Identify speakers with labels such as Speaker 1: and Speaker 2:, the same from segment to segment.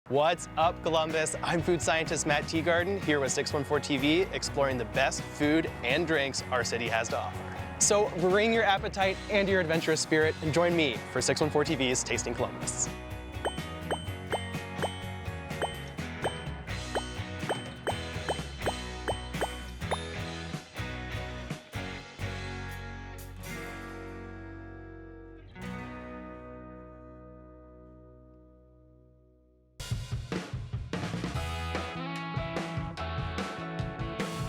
Speaker 1: What's up, Columbus? I'm food scientist Matt Teagarden here with 614 TV, exploring the best food and drinks our city has to offer. So bring your appetite and your adventurous spirit and join me for 614 TV's Tasting Columbus.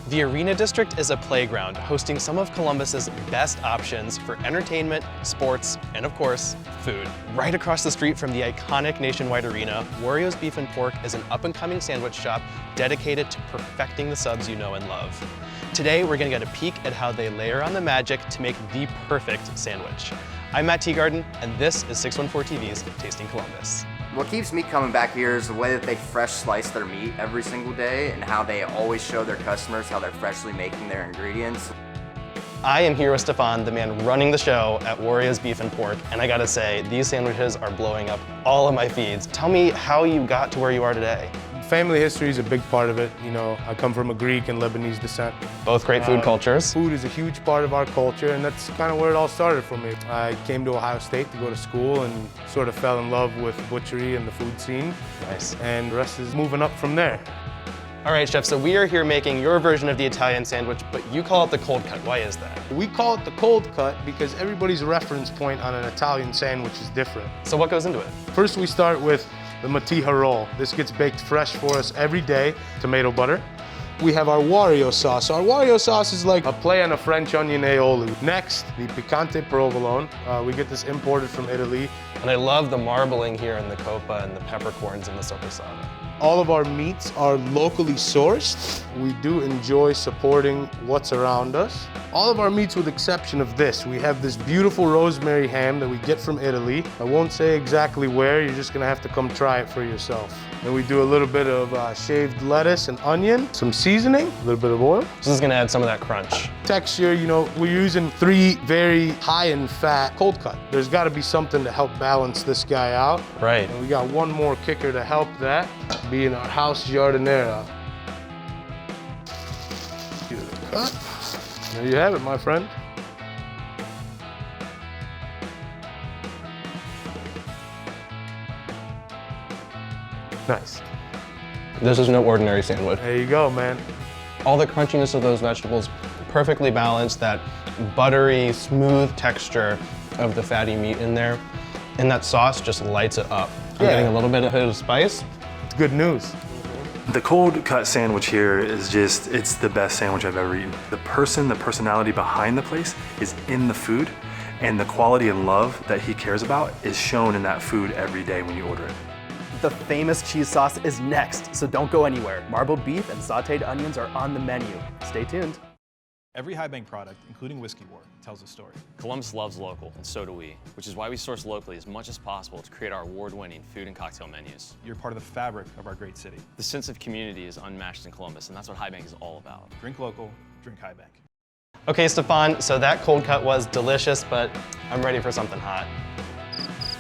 Speaker 1: The Arena District is a playground hosting some of Columbus's best options for entertainment, sports, and of course, food. Right across the street from the iconic Nationwide Arena, Wario's Beef and Pork is an up-and-coming sandwich shop dedicated to perfecting the subs you know and love. Today, we're gonna get a peek at how they layer on the magic to make the perfect sandwich. I'm Matt Teagarden, and this is 614 TV's Tasting Columbus.
Speaker 2: What keeps me coming back here is the way that they fresh slice their meat every single day and how they always show their customers how they're freshly making their ingredients.
Speaker 1: I am here with Stefan, the man running the show at Wario's Beef and Pork, and I gotta say, these sandwiches are blowing up all of my feeds. Tell me how you got to where you are today.
Speaker 3: Family history is a big part of it. You know, I come from a Greek and Lebanese descent.
Speaker 1: Both great food cultures.
Speaker 3: Food is a huge part of our culture, and that's kind of where it all started for me. I came to Ohio State to go to school and sort of fell in love with butchery and the food scene.
Speaker 1: Nice.
Speaker 3: And the rest is moving up from there.
Speaker 1: All right, Chef, so we are here making your version of the Italian sandwich, but you call it the cold cut. Why is that?
Speaker 3: We call it the cold cut because everybody's reference point on an Italian sandwich is different.
Speaker 1: So what goes into it?
Speaker 3: First, we start with the matija roll. This gets baked fresh for us every day, tomato butter. We have our Wario sauce. Our Wario sauce is like a play on a French onion aioli. Next, the picante provolone. We get this imported from Italy.
Speaker 1: And I love the marbling here and the copa and the peppercorns and the sopressata.
Speaker 3: All of our meats are locally sourced. We do enjoy supporting what's around us. All of our meats, with exception of this, we have this beautiful rosemary ham that we get from Italy. I won't say exactly where, you're just gonna have to come try it for yourself. Then we do a little bit of shaved lettuce and onion, some seasoning, a little bit of oil.
Speaker 1: This is gonna add some of that crunch.
Speaker 3: Texture, you know, we're using 3 very high in fat cold cut. There's gotta be something to help balance this guy out.
Speaker 1: Right.
Speaker 3: And we got one more kicker to help that, being our house giardiniera. Give it a cut. There you have it, my friend. Nice.
Speaker 1: This is no ordinary sandwich.
Speaker 3: There you go, man.
Speaker 1: All the crunchiness of those vegetables perfectly balanced, that buttery, smooth texture of the fatty meat in there. And that sauce just lights it up. I'm getting a little bit of spice.
Speaker 3: It's good news.
Speaker 4: The cold cut sandwich here is just, it's the best sandwich I've ever eaten. The personality behind the place is in the food, and the quality and love that he cares about is shown in that food every day when you order it.
Speaker 5: The famous cheese sauce is next, so don't go anywhere. Marbled beef and sauteed onions are on the menu. Stay tuned.
Speaker 6: Every High Bank product, including Whiskey Wart, tells a story.
Speaker 7: Columbus loves local, and so do we, which is why we source locally as much as possible to create our award-winning food and cocktail menus.
Speaker 6: You're part of the fabric of our great city.
Speaker 7: The sense of community is unmatched in Columbus, and that's what High Bank is all about.
Speaker 6: Drink local, drink High Bank.
Speaker 1: Okay, Stefan, so that cold cut was delicious, but I'm ready for something hot.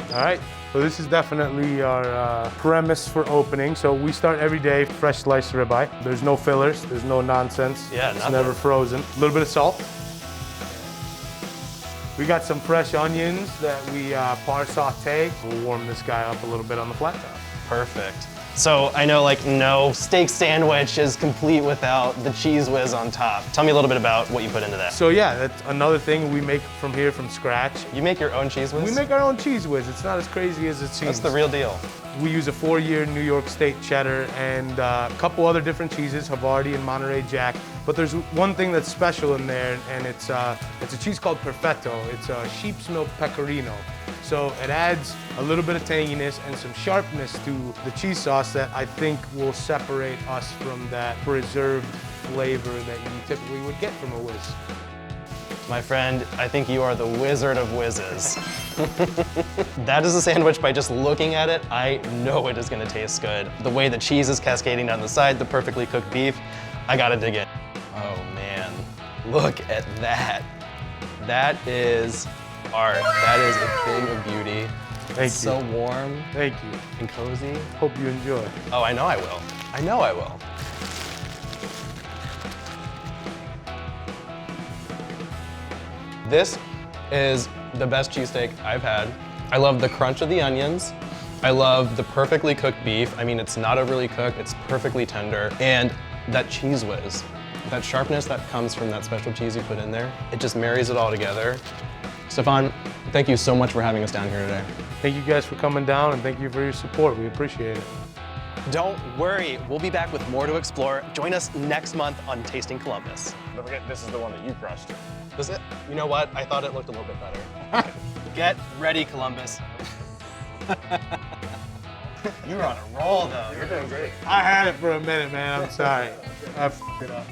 Speaker 3: All right, so this is definitely our premise for opening. So we start every day, fresh sliced ribeye. There's no fillers, there's no nonsense.
Speaker 1: Yeah,
Speaker 3: it's
Speaker 1: nothing.
Speaker 3: never frozen. A little bit of salt. We got some fresh onions that we par saute. We'll warm this guy up a little bit on the flat top.
Speaker 1: Perfect. So I know like no steak sandwich is complete without the cheese whiz on top. Tell me a little bit about what you put into that.
Speaker 3: So yeah, that's another thing we make from here from scratch.
Speaker 1: You make your own cheese whiz?
Speaker 3: We make our own cheese whiz. It's not as crazy as it seems.
Speaker 1: That's the real deal.
Speaker 3: We use a 4-year New York State cheddar and a couple other different cheeses, Havarti and Monterey Jack. But there's one thing that's special in there, and it's a cheese called Perfetto. It's a sheep's milk pecorino. So it adds a little bit of tanginess and some sharpness to the cheese sauce that I think will separate us from that preserved flavor that you typically would get from a whiz.
Speaker 1: My friend, I think you are the wizard of whizzes. That is a sandwich. By just looking at it, I know it is gonna taste good. The way the cheese is cascading down the side, the perfectly cooked beef, I gotta dig it. Oh man, look at that. That is art. That is a thing of beauty.
Speaker 3: Thank
Speaker 1: It's
Speaker 3: you.
Speaker 1: so warm
Speaker 3: Thank you.
Speaker 1: and cozy.
Speaker 3: Hope you enjoy.
Speaker 1: Oh, I know I will. I know I will. This is the best cheesesteak I've had. I love the crunch of the onions. I love the perfectly cooked beef. I mean, it's not overly cooked, it's perfectly tender. And that cheese whiz, that sharpness that comes from that special cheese you put in there, it just marries it all together. Stefan, thank you so much for having us down here today.
Speaker 3: Thank you guys for coming down and thank you for your support. We appreciate it.
Speaker 1: Don't worry, we'll be back with more to explore. Join us next month on Tasting Columbus.
Speaker 8: Don't forget, this is the one that you crushed.
Speaker 1: Is it? You know what? I thought it looked a little bit better. Get ready, Columbus. You're on a roll, though. You're doing great.
Speaker 3: I had it for a minute, man. I'm sorry. I f***ed it up.